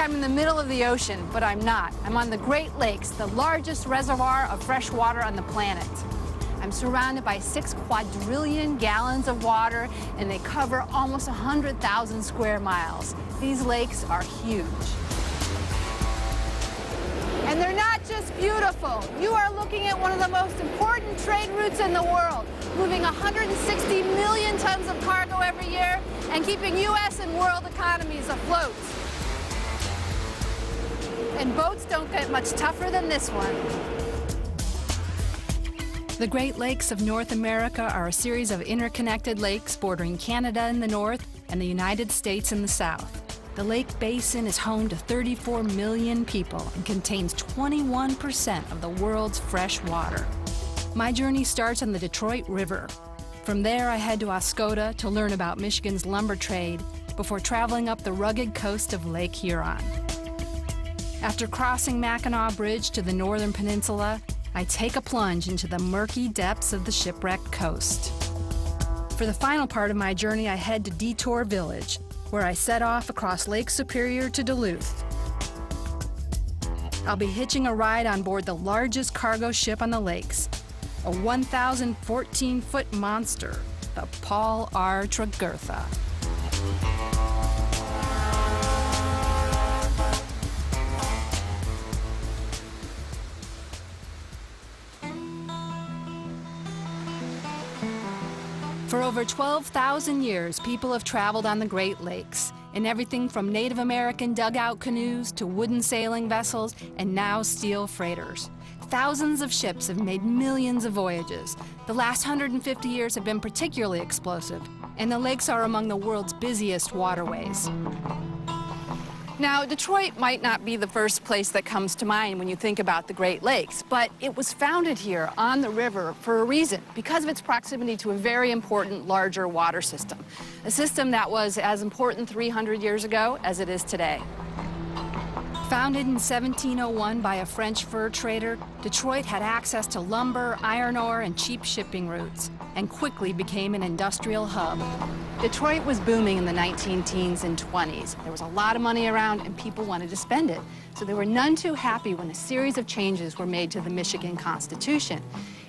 I'm in the middle of the ocean, but I'm not. I'm on the Great Lakes, the largest reservoir of fresh water on the planet. I'm surrounded by 6 quadrillion gallons of water, and they cover almost 100,000 square miles. These lakes are huge. And they're not just beautiful. You are looking at one of the most important trade routes in the world, moving 160 million tons of cargo every year and keeping U.S. and world economies afloat. And boats don't get much tougher than this one. The Great Lakes of North America are a series of interconnected lakes bordering Canada in the north and the United States in the south. The lake basin is home to 34 million people and contains 21% of the world's fresh water. My journey starts on the Detroit River. From there, I head to Oscoda to learn about Michigan's lumber trade before traveling up the rugged coast of Lake Huron. After crossing Mackinac Bridge to the northern peninsula, I take a plunge into the murky depths of the shipwrecked coast. For the final part of my journey, I head to Detour Village, where I set off across Lake Superior to Duluth. I'll be hitching a ride on board the largest cargo ship on the lakes, a 1,014-foot monster, the Paul R. Tregurtha. For over 12,000 years, people have traveled on the Great Lakes, in everything from Native American dugout canoes to wooden sailing vessels and now steel freighters. Thousands of ships have made millions of voyages. The last 150 years have been particularly explosive, and the lakes are among the world's busiest waterways. Now, Detroit might not be the first place that comes to mind when you think about the Great Lakes, but it was founded here on the river for a reason, because of its proximity to a very important larger water system, a system that was as important 300 years ago as it is today. Founded in 1701 by a French fur trader, Detroit had access to lumber, iron ore, and cheap shipping routes, and quickly became an industrial hub. Detroit was booming in the 19-teens and 20s. There was a lot of money around, and people wanted to spend it. So they were none too happy when a series of changes were made to the Michigan Constitution.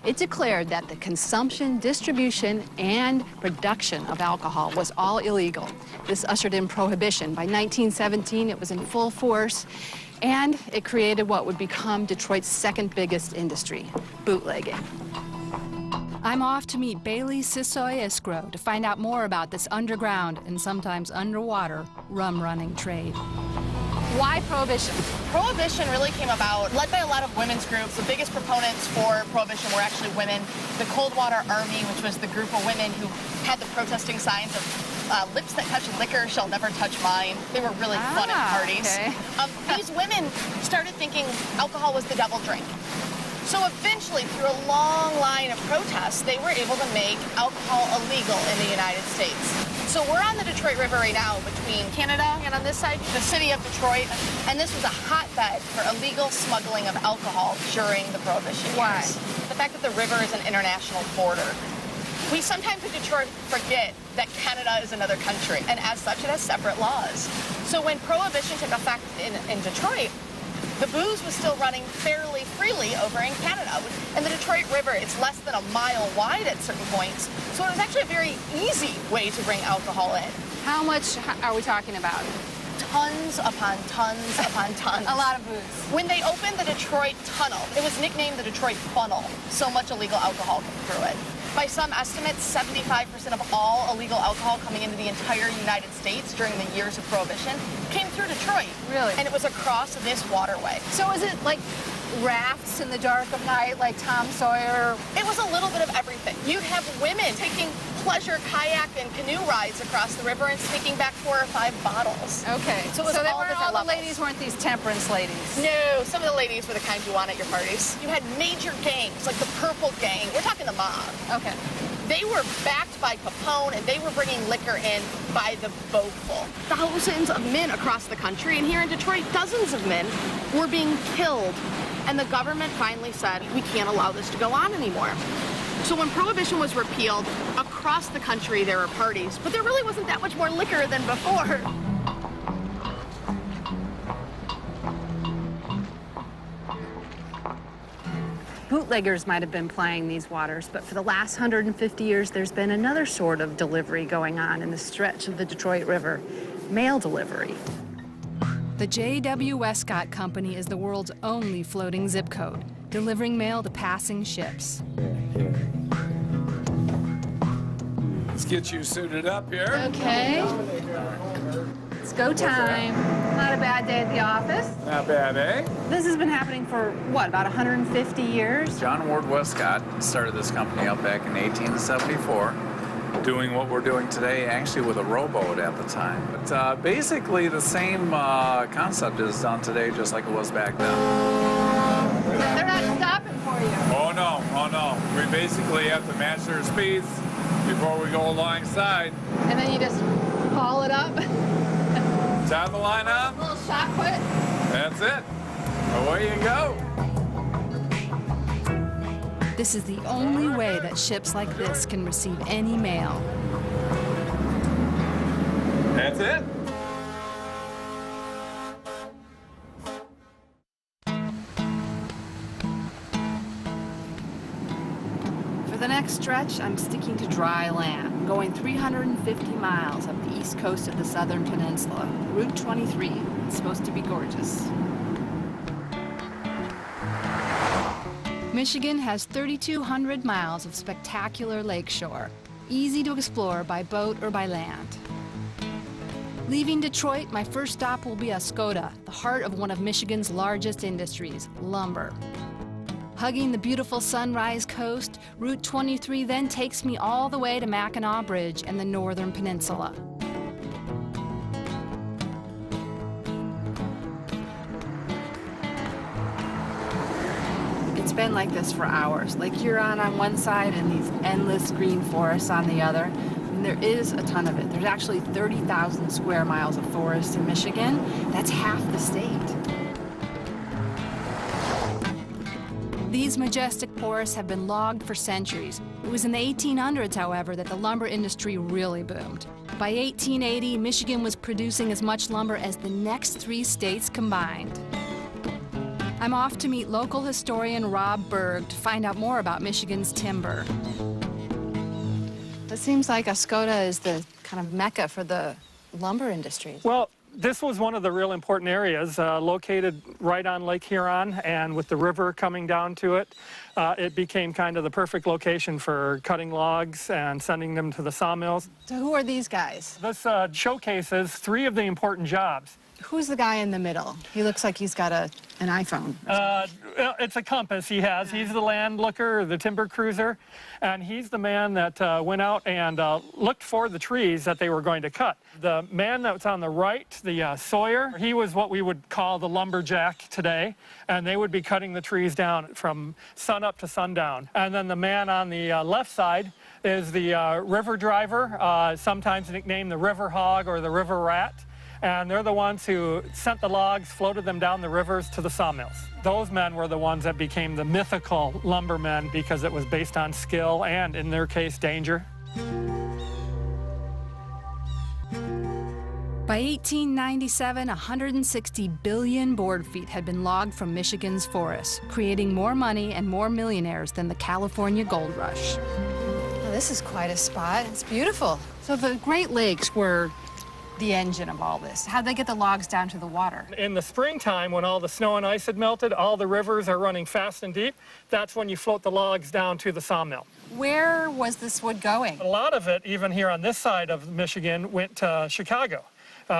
It declared that the consumption, distribution, and production of alcohol was all illegal. This ushered in prohibition. By 1917, it was in full force, and it created what would become Detroit's second biggest industry, bootlegging. I'm off to meet Bailey Sisoy Iskro to find out more about this underground and sometimes underwater rum-running trade. Why Prohibition? Prohibition really came about, led by a lot of women's groups. The biggest proponents for Prohibition were actually women. The Coldwater Army, which was the group of women who had the protesting signs of lips that touch liquor shall never touch mine. They were really fun at parties. Okay. These women started thinking alcohol was the devil drink. So eventually, through a long line of protests, they were able to make alcohol illegal in the United States. So we're on the Detroit River right now between Canada and on this side, the city of Detroit. And this was a hotbed for illegal smuggling of alcohol during the Prohibition Why? years. The fact that the river is an international border. We sometimes in Detroit forget that Canada is another country, and as such, it has separate laws. So when Prohibition took effect in Detroit, the booze was still running fairly freely over in Canada. And the Detroit River, it's less than a mile wide at certain points, so it was actually a very easy way to bring alcohol in. How much are we talking about? Tons upon tons upon tons. A lot of booze. When they opened the Detroit Tunnel, it was nicknamed the Detroit Funnel. So much illegal alcohol came through it. By some estimates, 75% of all illegal alcohol coming into the entire United States during the years of Prohibition came through Detroit. Really? And it was across this waterway. So is it like rafts in the dark of night, like Tom Sawyer? It was a little bit of everything. You'd have women taking pleasure kayak and canoe rides across the river and sneaking back 4 or 5 bottles. Okay. So it was all different the levels. ladies weren't these temperance ladies. No, some of the ladies were the kind you want at your parties. You had major gangs, like the Purple Gang. We're talking the mob. Okay. They were backed by Capone, and they were bringing liquor in by the boatful. Thousands of men across the country, and here in Detroit, dozens of men were being killed. And the government finally said, we can't allow this to go on anymore. So when Prohibition was repealed, across the country there were parties, but there really wasn't that much more liquor than before. Bootleggers might have been plying these waters, but for the last 150 years, there's been another sort of delivery going on in the stretch of the Detroit River, mail delivery. The J.W. Westcott Company is the world's only floating zip code, delivering mail to passing ships. Let's get you suited up here. Okay. It's go time. Not a bad day at the office. Not bad, eh? This has been happening for, what, about 150 years? John Ward Westcott started this company up back in 1874, doing what we're doing today, actually with a rowboat at the time. But basically the same concept is done today just like it was back then. They're not stopping for you. Oh no, oh no. We basically have to match their speeds before we go alongside. And then you just haul it up. Tie the line up. A little shot put. That's it. Away you go. This is the only way that ships like this can receive any mail. That's it. For the next stretch, I'm sticking to dry land, going 350 miles up the east coast of the southern peninsula. Route 23. It's supposed to be gorgeous. Michigan has 3,200 miles of spectacular lakeshore, easy to explore by boat or by land. Leaving Detroit, my first stop will be Oscoda, the heart of one of Michigan's largest industries, lumber. Hugging the beautiful Sunrise Coast, Route 23 then takes me all the way to Mackinac Bridge and the northern peninsula. It's been like this for hours. Lake Huron on one side and these endless green forests on the other. And there is a ton of it. There's actually 30,000 square miles of forest in Michigan. That's half the state. These majestic forests have been logged for centuries. It was in the 1800s, however, that the lumber industry really boomed. By 1880, Michigan was producing as much lumber as the next 3 states combined. I'm off to meet local historian Rob Berg to find out more about Michigan's timber. It seems like Oscoda is the kind of mecca for the lumber industry. Well, this was one of the real important areas, located right on Lake Huron, and with the river coming down to it, it became kind of the perfect location for cutting logs and sending them to the sawmills. So who are these guys? This showcases 3 of the important jobs. Who's the guy in the middle? He looks like he's got an iPhone. It's a compass he has. He's the land looker, the timber cruiser, and he's the man that went out and looked for the trees that they were going to cut. The man that's on the right, the sawyer, he was what we would call the lumberjack today, and they would be cutting the trees down from sun up to sundown. And then the man on the left side is the river driver, sometimes nicknamed the river hog or the river rat. And they're the ones who sent the logs, floated them down the rivers to the sawmills. Those men were the ones that became the mythical lumbermen because it was based on skill and, in their case, danger. By 1897, 160 billion board feet had been logged from Michigan's forests, creating more money and more millionaires than the California gold rush. Well, this is quite a spot. It's beautiful. So the Great Lakes were the engine of all this. How'd they get the logs down to the water? In the springtime, when all the snow and ice had melted, all the rivers are running fast and deep. That's when you float the logs down to the sawmill. Where was this wood going? A lot of it, even here on this side of Michigan, went to Chicago.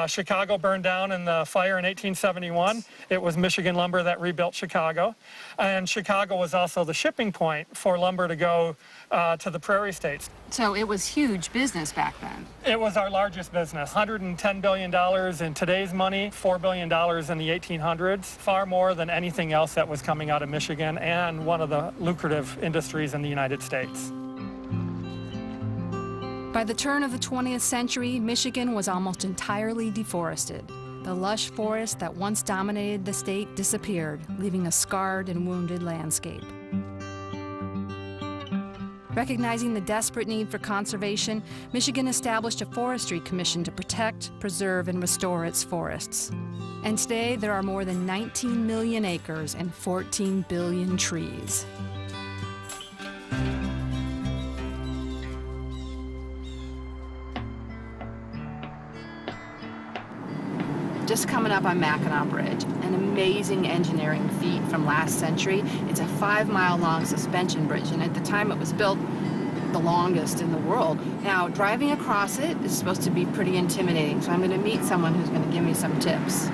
Chicago burned down in the fire in 1871. It was Michigan Lumber that rebuilt Chicago. And Chicago was also the shipping point for lumber to go to the prairie states. So it was huge business back then. It was our largest business. $110 billion in today's money, $4 billion in the 1800s, far more than anything else that was coming out of Michigan, and one of the lucrative industries in the United States. By the turn of the 20th century, Michigan was almost entirely deforested. The lush forest that once dominated the state disappeared, leaving a scarred and wounded landscape. Recognizing the desperate need for conservation, Michigan established a forestry commission to protect, preserve, and restore its forests. And today, there are more than 19 million acres and 14 billion trees. just coming up on Mackinac Bridge, an amazing engineering feat from last century. It's a 5-mile-long suspension bridge, and at the time it was built, the longest in the world. Now, driving across it is supposed to be pretty intimidating, so I'm going to meet someone who's going to give me some tips.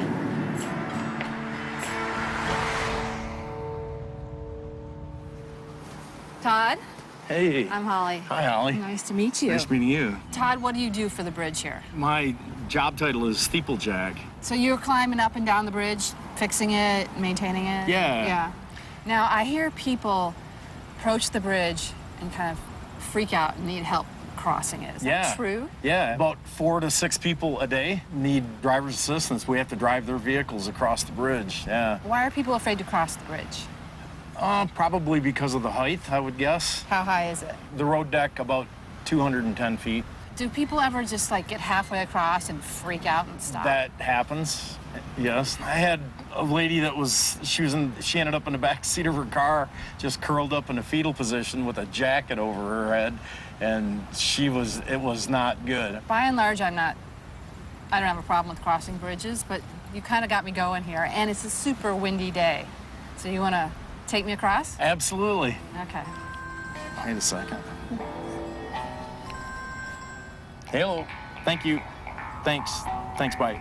Todd? Hey. I'm Holly. Hi, Holly. Nice to meet you. Nice meeting you. Todd, what do you do for the bridge here? My job title is steeplejack. So you're climbing up and down the bridge, fixing it, maintaining it? Yeah. Yeah. Now, I hear people approach the bridge and kind of freak out and need help crossing it. Is that true? Yeah. About 4 to 6 people a day need driver's assistance. We have to drive their vehicles across the bridge. Yeah. Why are people afraid to cross the bridge? Probably because of the height, I would guess. How high is it? The road deck, about 210 feet. Do people ever just like get halfway across and freak out and stop? That happens, yes. I had a lady that she ended up in the back seat of her car, just curled up in a fetal position with a jacket over her head, and it was not good. By and large, I don't have a problem with crossing bridges, but you kind of got me going here, and it's a super windy day. So you want to take me across? Absolutely. Okay. Wait a second. Hello. Thank you. Thanks. Thanks, bye.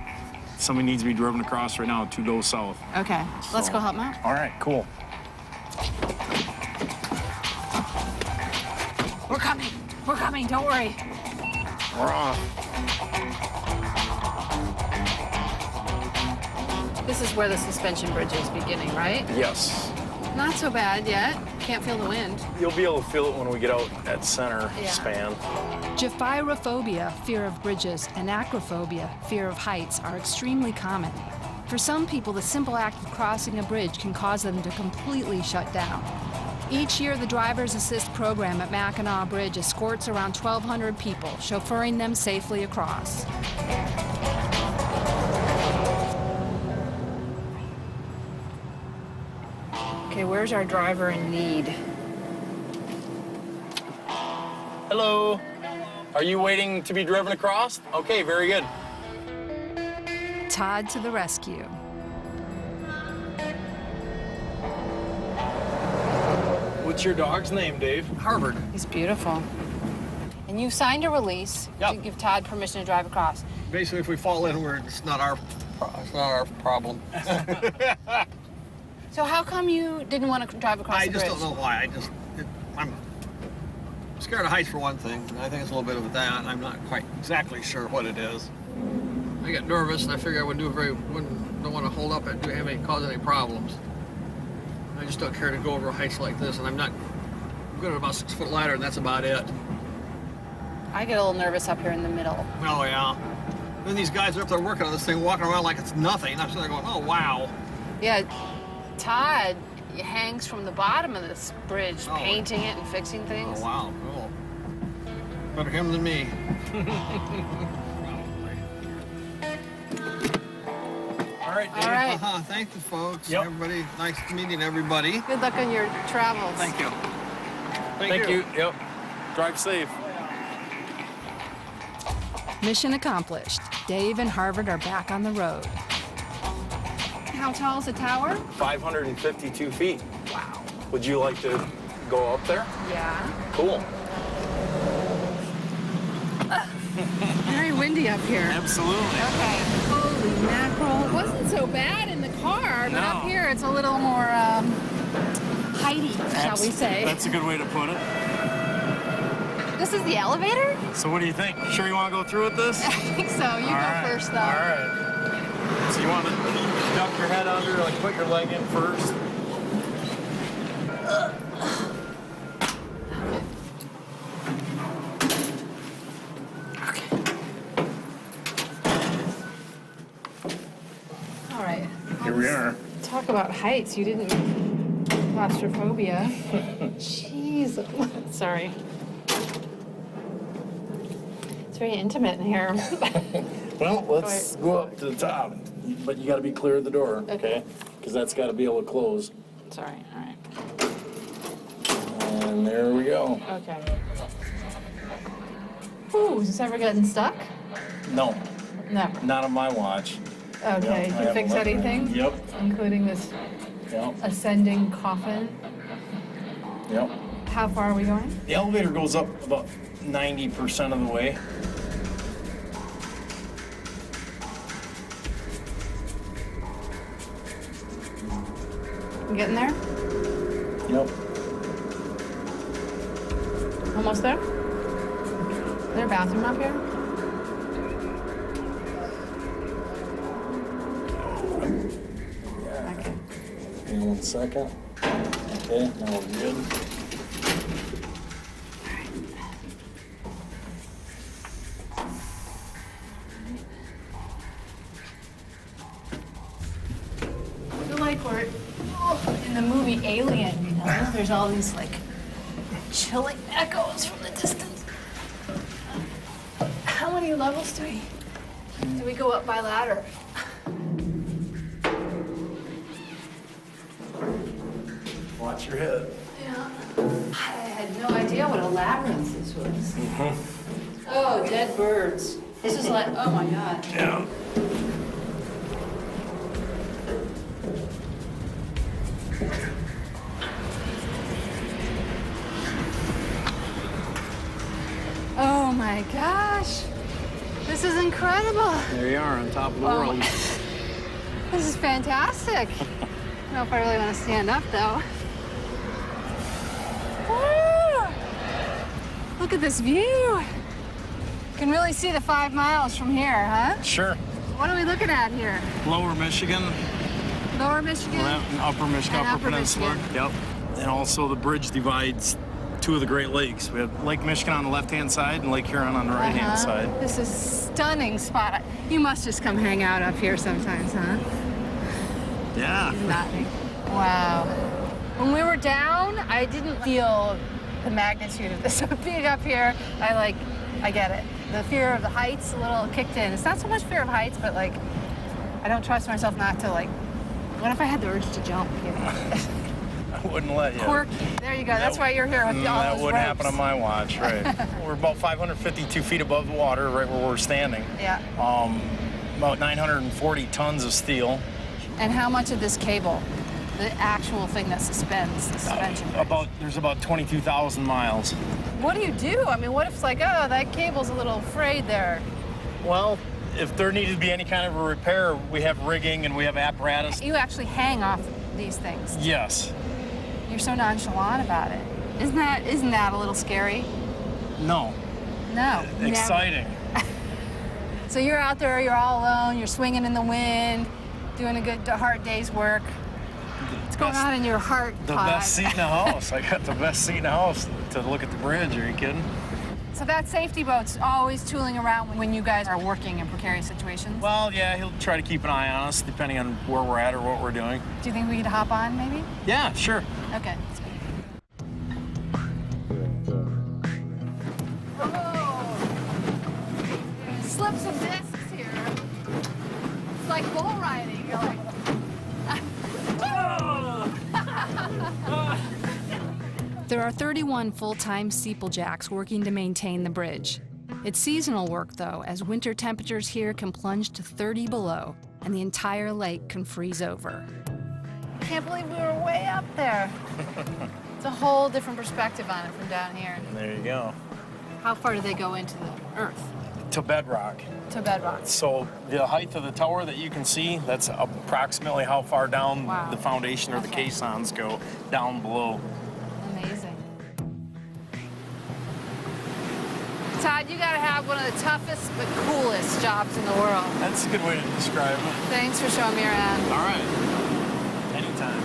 Somebody needs to be driven across right now to go south. Okay. Let's So- go help them out. All right, cool. We're coming. We're coming. Don't worry. We're off. This is where the suspension bridge is beginning, right? Yes. Not so bad yet. Can't feel the wind. You'll be able to feel it when we get out at center Yeah. span. Japhyrophobia, fear of bridges, and acrophobia, fear of heights, are extremely common. For some people, the simple act of crossing a bridge can cause them to completely shut down. Each year, the Driver's Assist program at Mackinac Bridge escorts around 1,200 people, chauffeuring them safely across. Okay, where's our driver in need? Hello. Are you waiting to be driven across? Okay, very good. Todd to the rescue. What's your dog's name, Dave? Harvard. He's beautiful. And you signed a release to Yep. give Todd permission to drive across. Basically, if we fall in, it's not our problem. So how come you didn't want to drive across I the just bridge? don't know why. I'm scared of heights for one thing. And I think it's a little bit of that. I'm not quite exactly sure what it is. I get nervous, and I figure I don't want to hold up and cause any problems. I just don't care to go over heights like this, and I'm good at about 6 foot ladder, and that's about it. I get a little nervous up here in the middle. Oh yeah. Then these guys are up there working on this thing, walking around like it's nothing. I'm sitting there going, oh wow. Yeah, Todd hangs from the bottom of this bridge, Oh. painting it and fixing things. Oh wow, cool. Better him than me. All right, Dave. All right. Uh-huh. Thank you, folks. Yep. Everybody, nice meeting everybody. Good luck on your travels. Thank you. Thank you. Yep. Drive safe. Mission accomplished. Dave and Harvard are back on the road. How tall is the tower? 552 feet. Wow. Would you like to go up there? Yeah. Cool. Very windy up here. Absolutely. Okay. Holy mackerel. It wasn't so bad in the car, but up No. here it's a little more heighty, shall we say. That's a good way to put it. This is the elevator? So what do you think? Sure you want to go through with this? I think so. You All go right. first, though. All right. So you want to duck your head under, like put your leg in first? All right. Here we are. Talk about heights. You didn't. Claustrophobia. Jeez. Sorry. It's very intimate in here. Well, let's go up to the top, but you got to be clear of the door, okay? Because that's got to be able to close. Sorry. All right. And there we go. Okay. Ooh, is this ever getting stuck? No, Never. not on my watch. Okay, Yep, I you have fix a lift. anything? Yep. Including this Yep. ascending coffin. Yep. How far are we going? The elevator goes up about 90% of the way. You getting there? Yep. Almost there? Is there a bathroom up here? Okay. Hang on 1 second. Okay, now we're good. I feel like we're in the movie Alien, you know? There's all these like chilling echoes from the distance. How many levels do we go up by ladder? Watch your head. Yeah. I had no idea what a labyrinth this was. Oh, dead birds. This is like, oh my God. Yeah. Oh my gosh. This is incredible. There you are on top of the Oh world. my- This is fantastic. I don't know if I really want to stand up though. Woo! Look at this view. You can really see the 5 miles from here, huh? Sure. What are we looking at here? Lower Michigan, Lower Michigan? and Upper Michigan, And Upper Upper Peninsula. Michigan. Yep. And also the bridge divides two of the Great Lakes. We have Lake Michigan on the left-hand side and Lake Huron on the right-hand Uh-huh. side. This is a stunning spot. You must just come hang out up here sometimes, huh? Yeah. Nothing. Wow. When we were down, I didn't feel the magnitude of this. Being up here, I get it. The fear of the heights a little kicked in. It's not so much fear of heights, but like, I don't trust myself not to like, what if I had the urge to jump? You know? I wouldn't let you. Quirky. There you go. That's why you're here with all That those wouldn't ropes. happen on my watch, right? We're about 552 feet above the water, right where we're standing. Yeah. About 940 tons of steel. And how much of this cable, the actual thing that suspends the suspension? bridge? There's about 22,000 miles. What do you do? I mean, what if it's like, oh, that cable's a little frayed there? Well, if there needed to be any kind of a repair, we have rigging and we have apparatus. You actually hang off these things. Yes. You're so nonchalant about it. Isn't that a little scary? No. No. never. Exciting. So you're out there, you're all alone, you're swinging in the wind, doing a good hard day's work. What's going on in your heart The pod? best seat in the house. I got the best seat in the house to look at the bridge. Are you kidding? So that safety boat's always tooling around when you guys are working in precarious situations? Well, yeah, he'll try to keep an eye on us depending on where we're at or what we're doing. Do you think we could hop on, maybe? Yeah, sure. Okay. Oh, slip some discs here. It's like bull riding. You're like, There are 31 full-time steeplejacks working to maintain the bridge. It's seasonal work, though, as winter temperatures here can plunge to 30 below, and the entire lake can freeze over. I can't believe we were way up there. It's a whole different perspective on it from down here. There you go. How far do they go into the earth? To bedrock. To bedrock. So the height of the tower that you can see, that's approximately how far down Wow. the foundation or the Okay. caissons go down below. Amazing. Todd, you gotta have one of the toughest but coolest jobs in the world. That's a good way to describe it. Thanks for showing me around. All right. Anytime.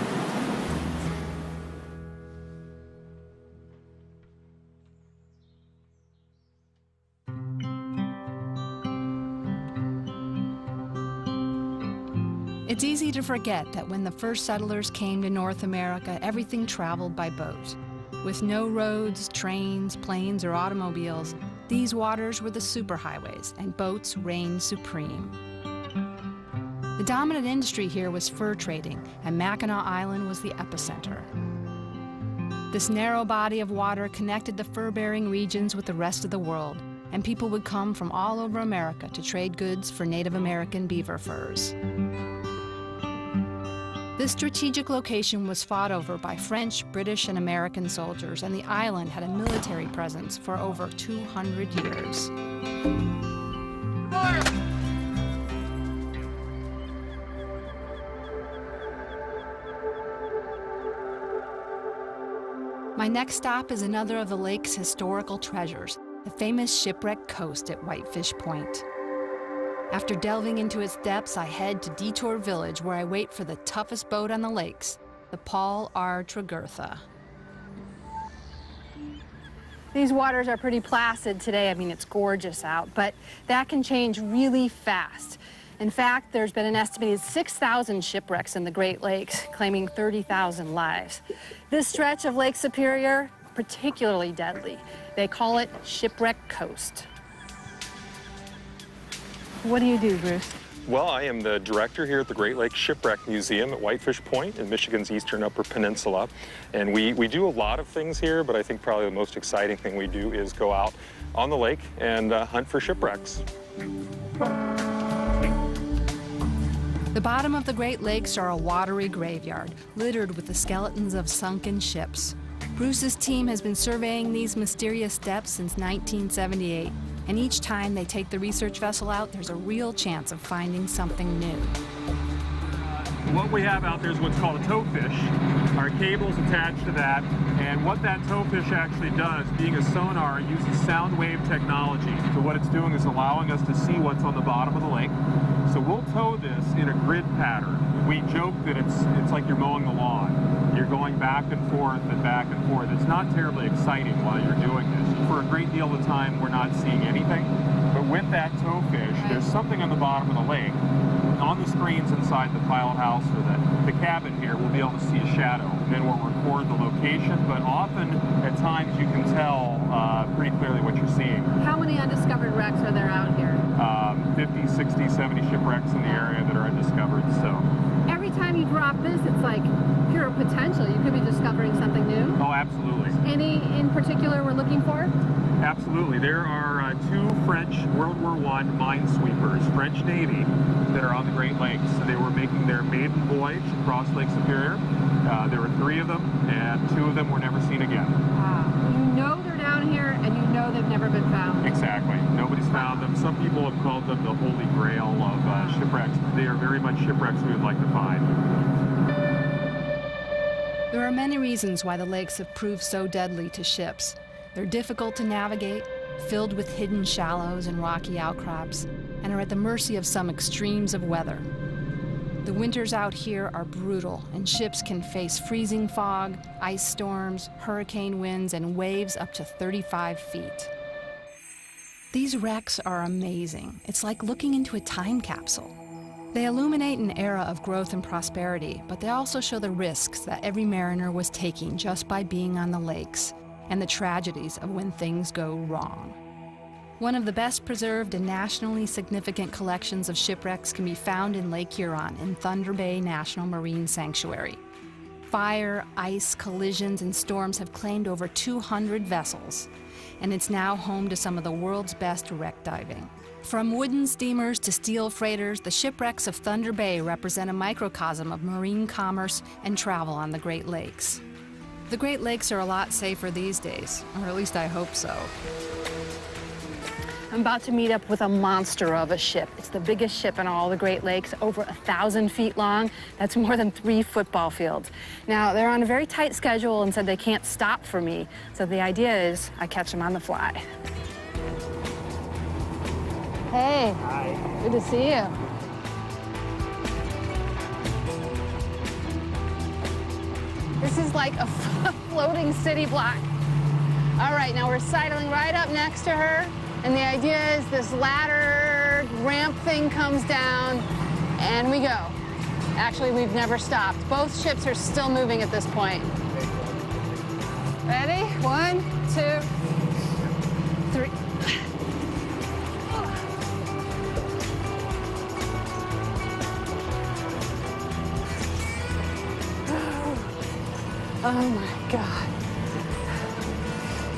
It's easy to forget that when the first settlers came to North America, everything traveled by boat. With no roads, trains, planes, or automobiles, these waters were the superhighways, and boats reigned supreme. The dominant industry here was fur trading, and Mackinac Island was the epicenter. This narrow body of water connected the fur-bearing regions with the rest of the world, and people would come from all over America to trade goods for Native American beaver furs. This strategic location was fought over by French, British, and American soldiers, and the island had a military presence for over 200 years. My next stop is another of the lake's historical treasures, the famous Shipwreck Coast at Whitefish Point. After delving into its depths, I head to Detour Village, where I wait for the toughest boat on the lakes, the Paul R. Tregurtha. These waters are pretty placid today. I mean, it's gorgeous out, but that can change really fast. In fact, there's been an estimated 6,000 shipwrecks in the Great Lakes, claiming 30,000 lives. This stretch of Lake Superior, particularly deadly. They call it Shipwreck Coast. What do you do, Bruce? Well, I am the director here at the Great Lakes Shipwreck Museum at Whitefish Point in Michigan's eastern Upper Peninsula. And we do a lot of things here, but I think probably the most exciting thing we do is go out on the lake and hunt for shipwrecks. The bottom of the Great Lakes are a watery graveyard, littered with the skeletons of sunken ships. Bruce's team has been surveying these mysterious depths since 1978. And each time they take the research vessel out, there's a real chance of finding something new. What we have out there is what's called a towfish. Our cable's attached to that, and what that towfish actually does, being a sonar, it uses sound wave technology. So what it's doing is allowing us to see what's on the bottom of the lake. So we'll tow this in a grid pattern. We joke that it's like you're mowing the lawn. You're going back and forth and back and forth. It's not terribly exciting while you're doing this. For a great deal of the time, we're not seeing anything. But with that towfish, there's something on the bottom of the lake. On the screens inside the pilot house or the cabin here, we'll be able to see a shadow. And then we'll record the location, but often, at times, you can tell pretty clearly what you're seeing. How many undiscovered wrecks are there out here? 50, 60, 70 shipwrecks in the area that are undiscovered, so. Every time you drop this, it's like pure potential. You could be discovering something new. Oh, absolutely. Any in particular we're looking for? Absolutely. There are two French World War I minesweepers, French Navy, that are on the Great Lakes. So they were making their maiden voyage across Lake Superior. There were 3 of them, and 2 of them were never seen again. Wow. You know they're down here, and you know they've never been found. Exactly. Nobody's found them. Some people have called them the holy grail of shipwrecks. They are very much shipwrecks we would like to find. There are many reasons why the lakes have proved so deadly to ships. They're difficult to navigate, filled with hidden shallows and rocky outcrops, and are at the mercy of some extremes of weather. The winters out here are brutal, and ships can face freezing fog, ice storms, hurricane winds, and waves up to 35 feet. These wrecks are amazing. It's like looking into a time capsule. They illuminate an era of growth and prosperity, but they also show the risks that every mariner was taking just by being on the lakes, and the tragedies of when things go wrong. One of the best preserved and nationally significant collections of shipwrecks can be found in Lake Huron in Thunder Bay National Marine Sanctuary. Fire, ice, collisions, and storms have claimed over 200 vessels, and it's now home to some of the world's best wreck diving. From wooden steamers to steel freighters, the shipwrecks of Thunder Bay represent a microcosm of marine commerce and travel on the Great Lakes. The Great Lakes are a lot safer these days, or at least I hope so. I'm about to meet up with a monster of a ship. It's the biggest ship in all the Great Lakes, over 1,000 feet long. That's more than 3 football fields. Now, they're on a very tight schedule and said they can't stop for me. So the idea is I catch them on the fly. Hey. Hi. Good to see you. This is like a floating city block. All right, now we're sidling right up next to her. And the idea is this ladder ramp thing comes down, and we go. Actually, we've never stopped. Both ships are still moving at this point. Ready? 1, 2, 3. Oh my God.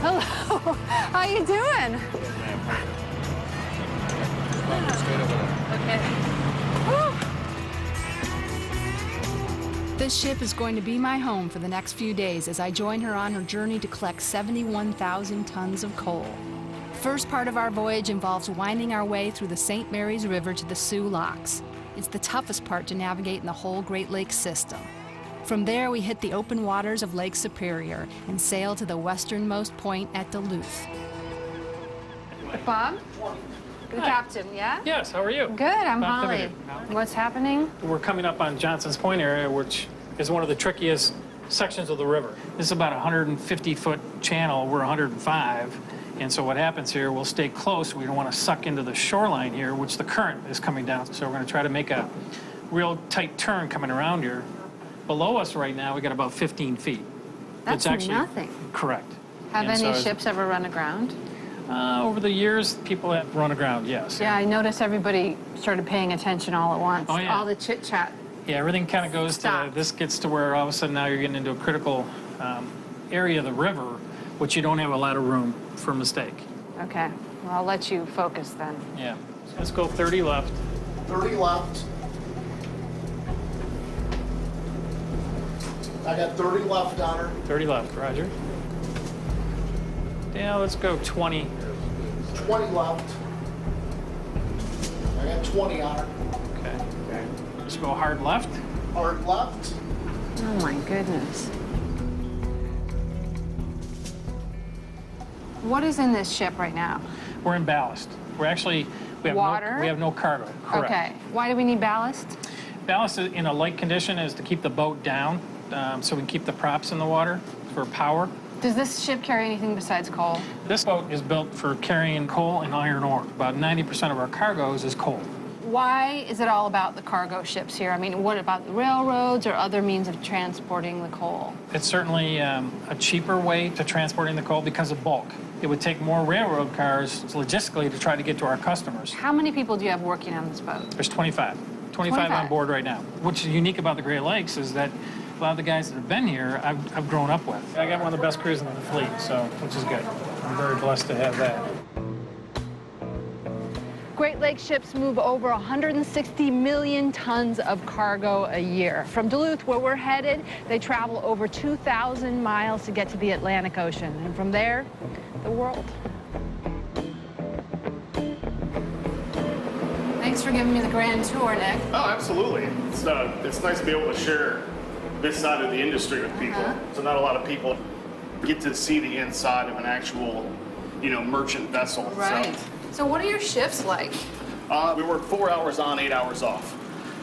Hello. How you doing? Okay. Whew. This ship is going to be my home for the next few days as I join her on her journey to collect 71,000 tons of coal. First part of our voyage involves winding our way through the St. Mary's River to the Soo Locks. It's the toughest part to navigate in the whole Great Lakes system. From there, we hit the open waters of Lake Superior and sail to the westernmost point at Duluth. Bob? The captain, yeah? Yes, how are you? Good, I'm Bob Holly. Thibodeau. What's happening? We're coming up on Johnson's Point area, which is one of the trickiest sections of the river. This is about a 150-foot channel. We're 105. And so what happens here, we'll stay close. We don't want to suck into the shoreline here, which the current is coming down. So we're going to try to make a real tight turn coming around here. Below us right now, we got about 15 feet. That's It's actually nothing. correct. Have And any so ships ever run aground? over the years, people have run aground, yes. Yeah, I noticed everybody started paying attention all at once. Oh, yeah. All the chit chat. Yeah, everything kind of goes to, Stopped. this gets to where all of a sudden now you're getting into a critical area of the river, which you don't have a lot of room for mistake. Okay, well, I'll let you focus then. Yeah. So let's go 30 left. 30 left. I got 30 left on her. 30 left, roger. Yeah, let's go 20. 20 left. I got 20 on her. Okay. Let's go hard left. Hard left. Oh my goodness. What is in this ship right now? We're in ballast. We're actually, we have Water? we have no cargo. Correct. Okay, why do we need ballast? Ballast in a light condition is to keep the boat down, so we can keep the props in the water for power. Does this ship carry anything besides coal? This boat is built for carrying coal and iron ore. About 90% of our cargoes is coal. Why is it all about the cargo ships here? I mean, what about the railroads or other means of transporting the coal? It's certainly a cheaper way to transporting the coal because of bulk. It would take more railroad cars logistically to try to get to our customers. How many people do you have working on this boat? There's 25 on board right now. What's unique about the Great Lakes is that a lot of the guys that have been here, I've grown up with. I got one of the best crews in the fleet, so which is good. I'm very blessed to have that. Great Lakes ships move over 160 million tons of cargo a year. From Duluth, where we're headed, they travel over 2,000 miles to get to the Atlantic Ocean. And from there, the world. Thanks for giving me the grand tour, Nick. Oh, absolutely. It's nice to be able to share this side of the industry with people. So not a lot of people get to see the inside of an actual, merchant vessel. Right. So what are your shifts like? So, we work 4 hours on, 8 hours off.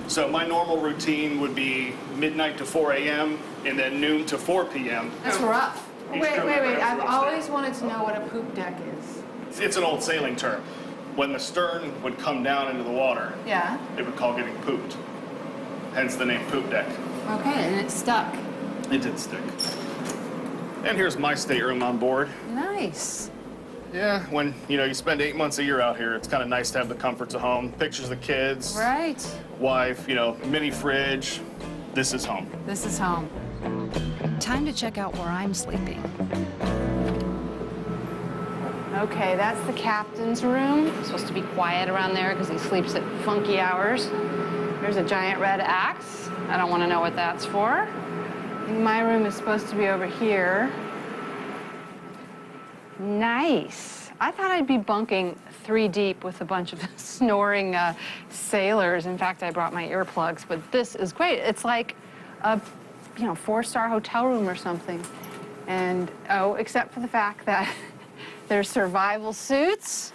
So my normal routine would be midnight to 4 a.m. and then noon to 4 p.m. That's rough. Each Wait. crew member has I've their always step. wanted to know what a poop deck is. It's an old sailing term. When the stern would come down into the water, Yeah. they would call getting pooped. Hence the name poop deck. Okay, and it's stuck. It did stick. And here's my stateroom on board. Nice. Yeah, when you spend 8 months a year out here, it's kind of nice to have the comforts of home. Pictures of the kids, Right. wife, mini fridge. This is home. This is home. Time to check out where I'm sleeping. Okay, that's the captain's room. It's supposed to be quiet around there because he sleeps at funky hours. There's a giant red axe. I don't want to know what that's for. I think my room is supposed to be over here. Nice. I thought I'd be bunking 3 deep with a bunch of snoring sailors. In fact, I brought my earplugs, but this is great. It's like a 4-star hotel room or something. And, except for the fact that there's survival suits.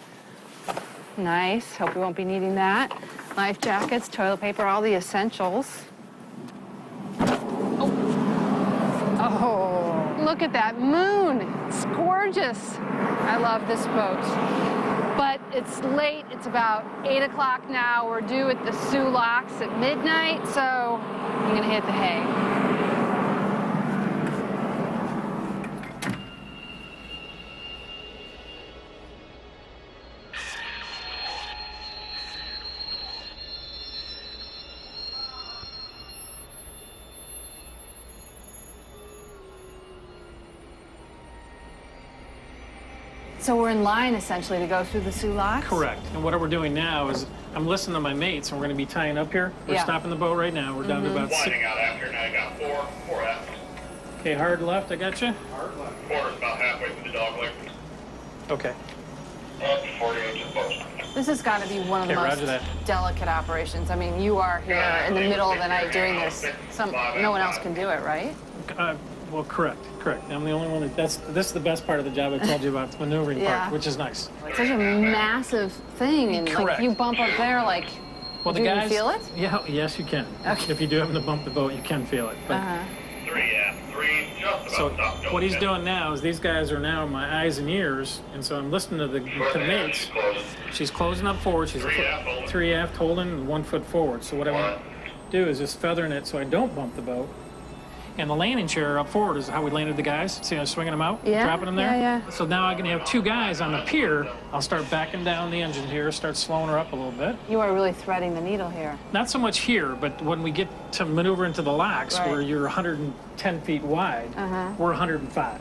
Nice. Hope we won't be needing that. Life jackets, toilet paper, all the essentials. Oh, look at that moon. It's gorgeous. I love this boat. But it's late. It's about 8 o'clock now. We're due at the Soo Locks at midnight, so I'm gonna hit the hay. So we're in line essentially to go through the Soo Locks? Correct. And what we're doing now is I'm listening to my mates, and we're going to be tying up here. We're stopping the boat right now. We're down to about 6. Out after, now I got four left. Okay, hard left, I got you. Hard left. 4 is about halfway through the dog leg. Okay. 40 inches post. This has got to be one of the Okay, most roger that. delicate operations. I mean, you are here in the middle of the night doing this. No one else can do it, right? Well, correct. I'm the only one this is the best part of the job I told you about, the maneuvering Yeah. part, which is nice. It's such a massive thing, and like Correct. if you bump up there, like, Well, do you feel it? Yeah, yes, you can. Okay. If you do happen to bump the boat, you can feel it. But, 3, just So about stopped. what he's doing now is these guys are now my eyes and ears, and so I'm listening to the mates. She's closing up forward. She's 3 aft holding and 1 foot forward. So what I want to do is just feathering it so I don't bump the boat. And the landing chair up forward is how we landed the guys. See, I was swinging them out, Yeah, dropping them there. yeah. So now I can have 2 guys on the pier. I'll start backing down the engine here, start slowing her up a little bit. You are really threading the needle here. Not so much here, but when we get to maneuver into the locks, Right. where you're 110 feet wide, we're 105.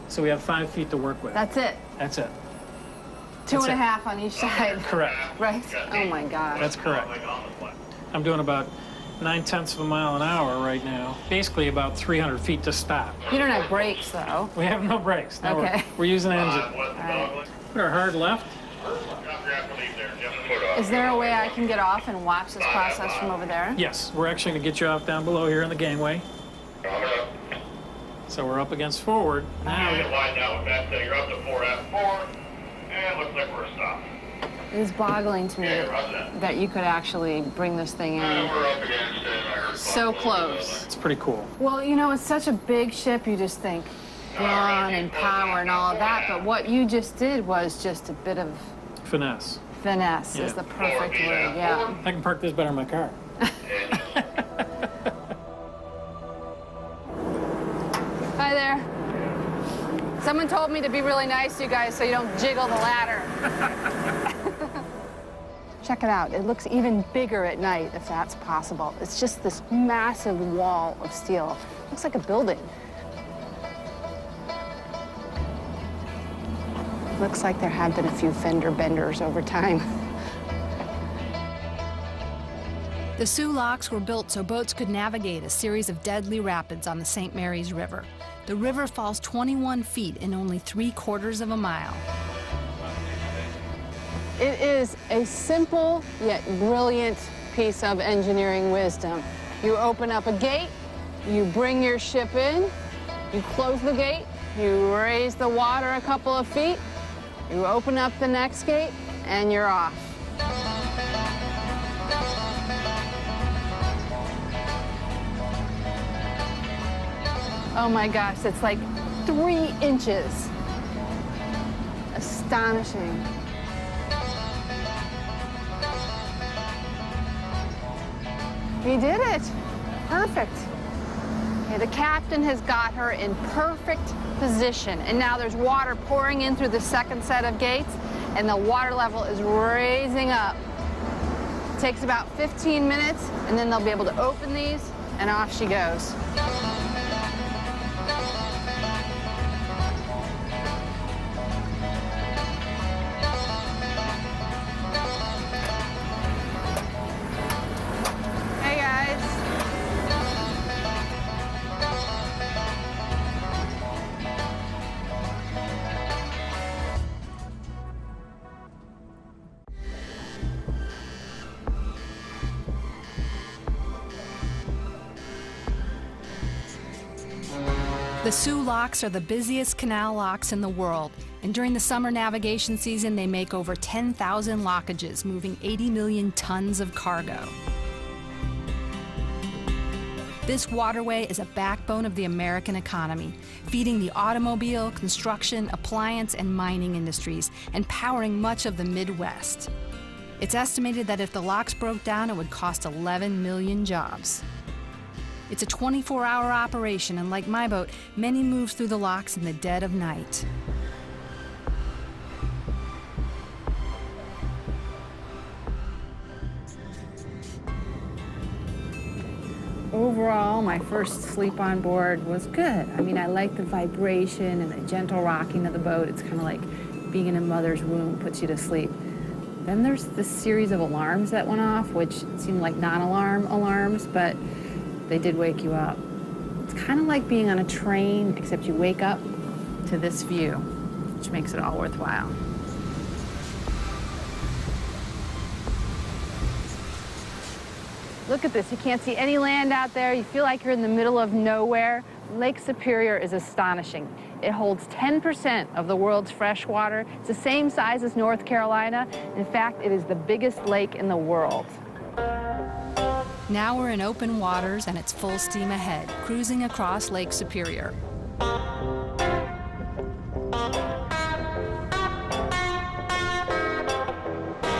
So we have 5 feet to work with. That's it. That's it. 2.5 on each side. Correct. Right? Oh my gosh. That's correct. I'm doing about 9/10 of a mile an hour right now. Basically about 300 feet to stop. You don't have brakes, though. We have no brakes. No, Okay. We're using engine. Put our hard left. Is there a way I can get off and watch this process from over there? Yes, we're actually going to get you off down below here in the gangway. So we're up against forward. Now Line down with that, so you're up to 4 F4, and looks like we're stopped. It is boggling to me that you could actually bring this thing in. We're up against it. So close. it's pretty cool. Well, you know, it's such a big ship, you just think brawn and power and all of that, but what you just did was just a bit of Finesse. finesse is Yeah. the perfect word, yeah. I can park this better in my car. Hi there. Someone told me to be really nice to you guys so you don't jiggle the ladder. Check it out. It looks even bigger at night, if that's possible. It's just this massive wall of steel. Looks like a building. Looks like there have been a few fender benders over time. The Soo Locks were built so boats could navigate a series of deadly rapids on the St. Mary's River. The river falls 21 feet in only 3/4 of a mile. It is a simple yet brilliant piece of engineering wisdom. You open up a gate, you bring your ship in, you close the gate, you raise the water a couple of feet, you open up the next gate, and you're off. Oh my gosh, it's like 3 inches. Astonishing. He did it. Perfect. Okay, the captain has got her in perfect position. And now there's water pouring in through the second set of gates, and the water level is raising up. It takes about 15 minutes, and then they'll be able to open these, and off she goes. Hey guys. The Soo Locks are the busiest canal locks in the world, and during the summer navigation season, they make over 10,000 lockages, moving 80 million tons of cargo. This waterway is a backbone of the American economy, feeding the automobile, construction, appliance, and mining industries, and powering much of the Midwest. It's estimated that if the locks broke down, it would cost 11 million jobs. It's a 24-hour operation, and like my boat, many move through the locks in the dead of night. Overall, my first sleep on board was good. I mean, I like the vibration and the gentle rocking of the boat. It's kind of like being in a mother's womb puts you to sleep. Then there's this series of alarms that went off, which seemed like non-alarm alarms, but they did wake you up. It's kind of like being on a train, except you wake up to this view, which makes it all worthwhile. Look at this. You can't see any land out there. You feel like you're in the middle of nowhere. Lake Superior is astonishing. It holds 10% of the world's fresh water. It's the same size as North Carolina. In fact, it is the biggest lake in the world. Now we're in open waters and it's full steam ahead, cruising across Lake Superior.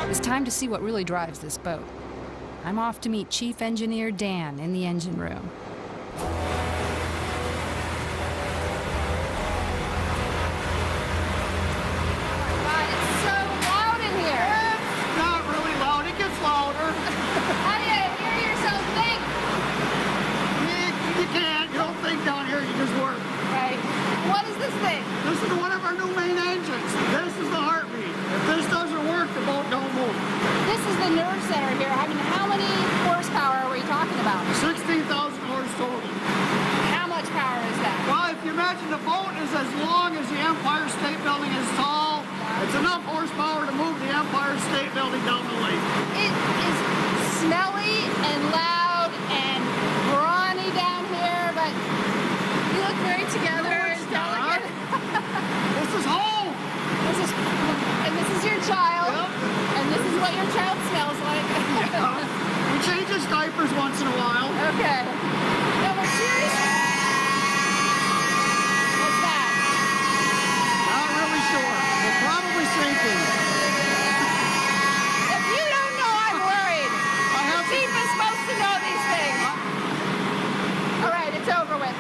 It's time to see what really drives this boat. I'm off to meet Chief Engineer Dan in the engine room. Not really loud. It gets louder. How do you hear yourself think? You can't. You don't think down here. You just work. Right. What is this thing? This is one of our new main engines. This is the heartbeat. If this doesn't work, the boat don't move. This is the nerve center here. I mean, how many horsepower are we talking about? 16,000 horse total. How much power is that? Well, if you imagine the boat is as long as the Empire State Building is tall, it's enough horsepower to move the Empire State Building down the lake. It is smelly and loud and brawny down here, but you look very together and delicate. This is home. This is your child, Yep. and this is what your child smells like. We change his diapers once in a while. Okay. No, but seriously. What's that? Not really sure. We're probably sinking. If you don't know, I'm worried. I have The chief is supposed to know these things. All right, it's over with.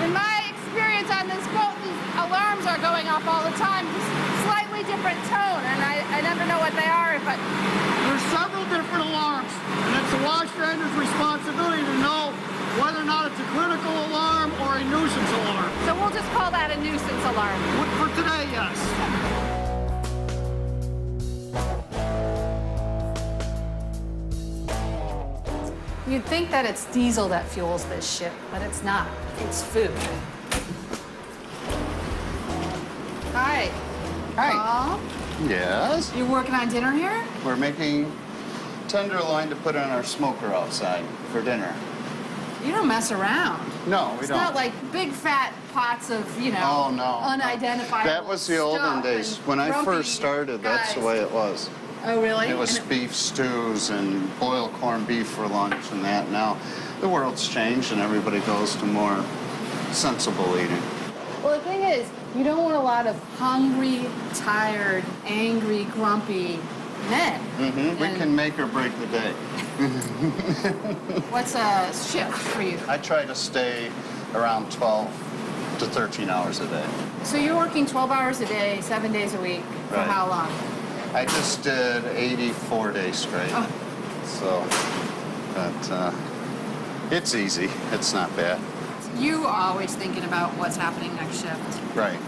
In my experience on this boat, these alarms are going off all the time. Just slightly different tone, and I never know what they are, but There's several different alarms, and it's the washstander's responsibility to know whether or not it's a critical alarm or a nuisance alarm. so we'll just call that a nuisance alarm. For today, yes. You'd think that it's diesel that fuels this ship, but it's not. It's food. Hi. Hi. Paul, Yes. you working on dinner here? We're making tenderloin to put on our smoker outside for dinner. You don't mess around. No, we It's don't. not like big fat pots of, Oh, no. unidentifiable That was the olden stuff days. and When I grumpy first started, that's the guys. way it was. Oh, really? It was And beef stews and boiled corned beef for lunch and that. Now, the world's changed and everybody goes to more sensible eating. well, the thing is, you don't want a lot of hungry, tired, angry, grumpy men. We And can make or break the day. What's a shift for you? I try to stay around 12 to 13 hours a day. So you're working 12 hours a day, 7 days a week, for Right. how long? I just did 84 days straight. Oh. So, but it's easy. It's not bad. You are always thinking about what's happening next shift. Right.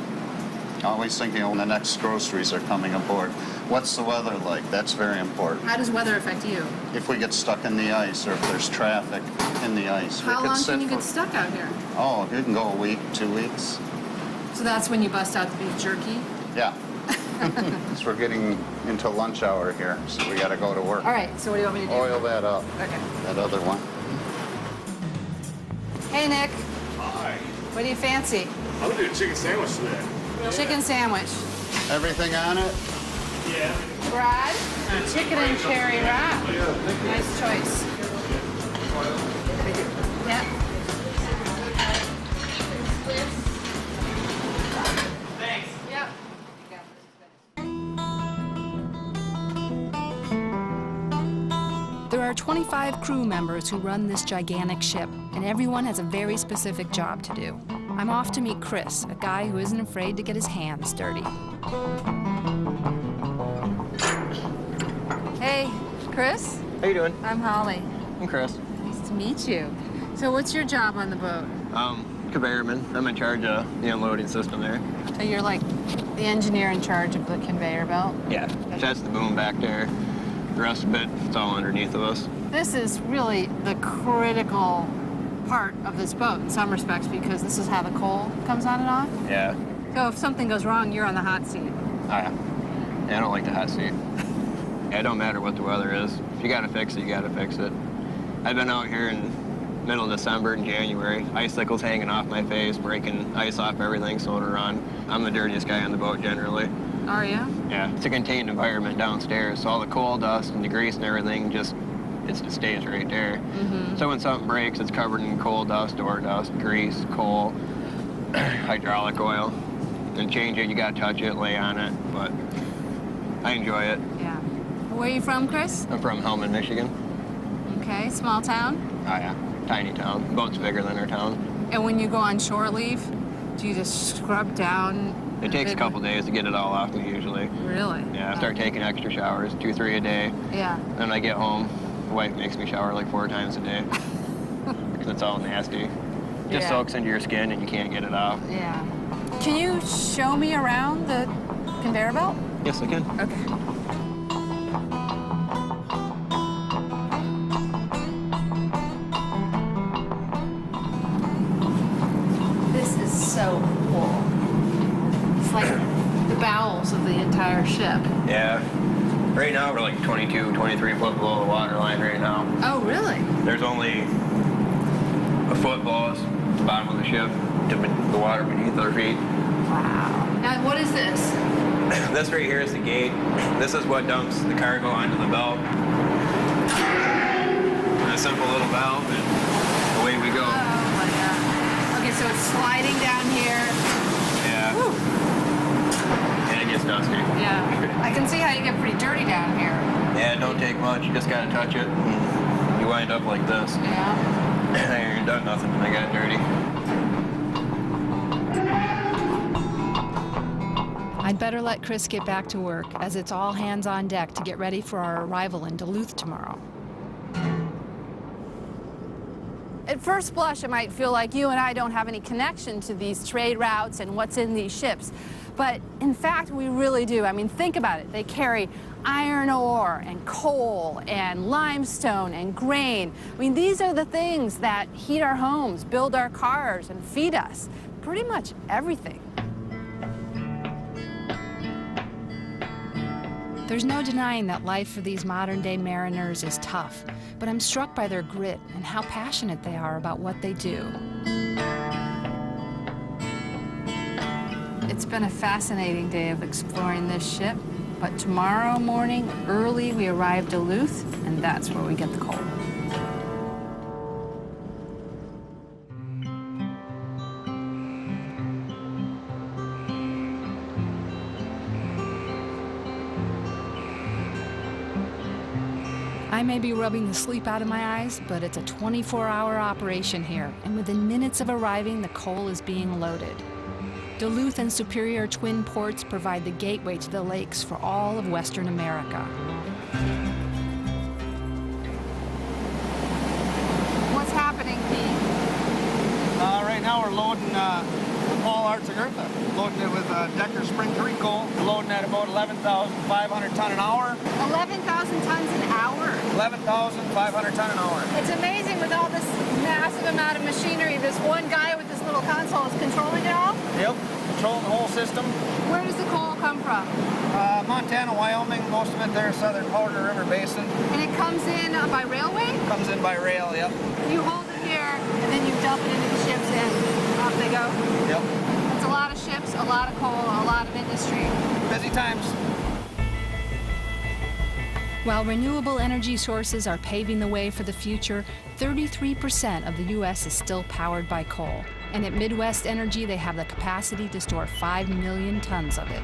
Always thinking when the next groceries are coming aboard. What's the weather like? That's very important. How does weather affect you? If we get stuck in the ice or if there's traffic in the ice, we How could long sit can you for, get stuck out here? Oh, you can go a week, 2 weeks. So that's when you bust out the beef jerky? Yeah. So we're getting into lunch hour here, so we got to go to work. All right, so what do you want me to do? Oil that up. Okay. That other one. Hey, Nick, Hi. what do you fancy? I'm gonna do a chicken sandwich today. Chicken sandwich. Everything on it? Yeah. Brad? Chicken and cherry wrap. Nice choice. Yep. Thanks. Yep. There are 25 crew members who run this gigantic ship, and everyone has a very specific job to do. I'm off to meet Chris, a guy who isn't afraid to get his hands dirty. Hey, Chris. How you doing? I'm Holly. I'm Chris. Nice to meet you. So what's your job on the boat? conveyorman. I'm in charge of the unloading system there. So you're like the engineer in charge of the conveyor belt? Yeah, that's the boom back there. The rest of it, it's all underneath of us. This is really the critical part of this boat in some respects because this is how the coal comes on and off. Yeah. So if something goes wrong, you're on the hot seat. Oh, yeah. Yeah, I don't like the hot seat. Yeah, it don't matter what the weather is. If you gotta fix it, you gotta fix it. I've been out here in middle of December and January. Icicles hanging off my face, breaking ice off everything so it'll run. I'm the dirtiest guy on the boat generally. Are you? Yeah, it's a contained environment downstairs, so all the coal dust and the grease and everything just stays right there. Mm-hmm. So when something breaks, it's covered in coal dust, ore dust, grease, coal, hydraulic oil. And change it, you gotta touch it, lay on it, but I enjoy it. Yeah. Where are you from, Chris? I'm from Hellman, Michigan. Okay, small town? Oh yeah, tiny town. The boat's bigger than our town. And when you go on shore leave, do you just scrub down? It takes a couple days to get it all off me usually. Really? Yeah, I start taking extra showers, 2, 3 a day. Yeah. Then I get home, the wife makes me shower like 4 times a day. Because it's all nasty. Just soaks into your skin and you can't get it off. Yeah. Can you show me around the conveyor belt? Yes, I can. Okay. This is so cool. It's like the bowels of the entire ship. Yeah. Right now we're like 22, 23 foot below the water line right now. Oh, really? There's only a foot below us, the bottom of the ship, to the water beneath our feet. Wow. Now, what is this? This right here is the gate. This is what dumps the cargo onto the belt. And a simple little valve, and away we go. Oh, my God. Okay, so it's sliding down here. Yeah. Whew. And it gets dusty. Yeah. I can see how you get pretty dirty down here. Yeah, it don't take much. You just gotta touch it, and you wind up like this. Yeah. I ain't done nothing when I got dirty. I'd better let Chris get back to work, as it's all hands on deck to get ready for our arrival in Duluth tomorrow. At first blush, it might feel like you and I don't have any connection to these trade routes and what's in these ships. But in fact, we really do. I mean, think about it. They carry iron ore and coal and limestone and grain. I mean, these are the things that heat our homes, build our cars, and feed us. Pretty much everything. There's no denying that life for these modern-day mariners is tough, but I'm struck by their grit and how passionate they are about what they do. It's been a fascinating day of exploring this ship, but tomorrow morning, early, we arrive Duluth, and that's where we get the coal. I may be rubbing the sleep out of my eyes, but it's a 24-hour operation here, and within minutes of arriving, the coal is being loaded. Duluth and Superior Twin Ports provide the gateway to the lakes for all of Western America. What's happening, Pete? Right now we're loading with Paul Arts and Eartha. Loading it with Decker Spring Creek coal. We're loading at about 11,500 ton an hour. 11,000 tons an hour. 11,500 ton an hour. It's amazing with all this massive amount of machinery, this one guy with this little console is controlling it all? Yep, controlling the whole system. Where does the coal come from? Montana, Wyoming, most of it there, Southern Powder River Basin. And it comes in by railway? Comes in by rail, yep. You hold it here, and then you dump it into the ships, and off they go? Yep. That's a lot of ships, a lot of coal, a lot of industry. Busy times. While renewable energy sources are paving the way for the future, 33% of the U.S. is still powered by coal. And at Midwest Energy, they have the capacity to store 5 million tons of it.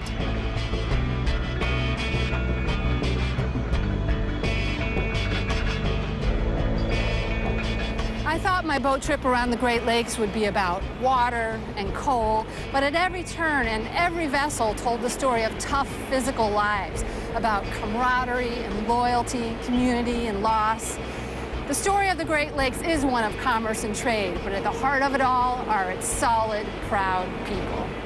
I thought my boat trip around the Great Lakes would be about water and coal, but at every turn and every vessel told the story of tough physical lives, about camaraderie and loyalty, community and loss. The story of the Great Lakes is one of commerce and trade, but at the heart of it all are its solid, proud people.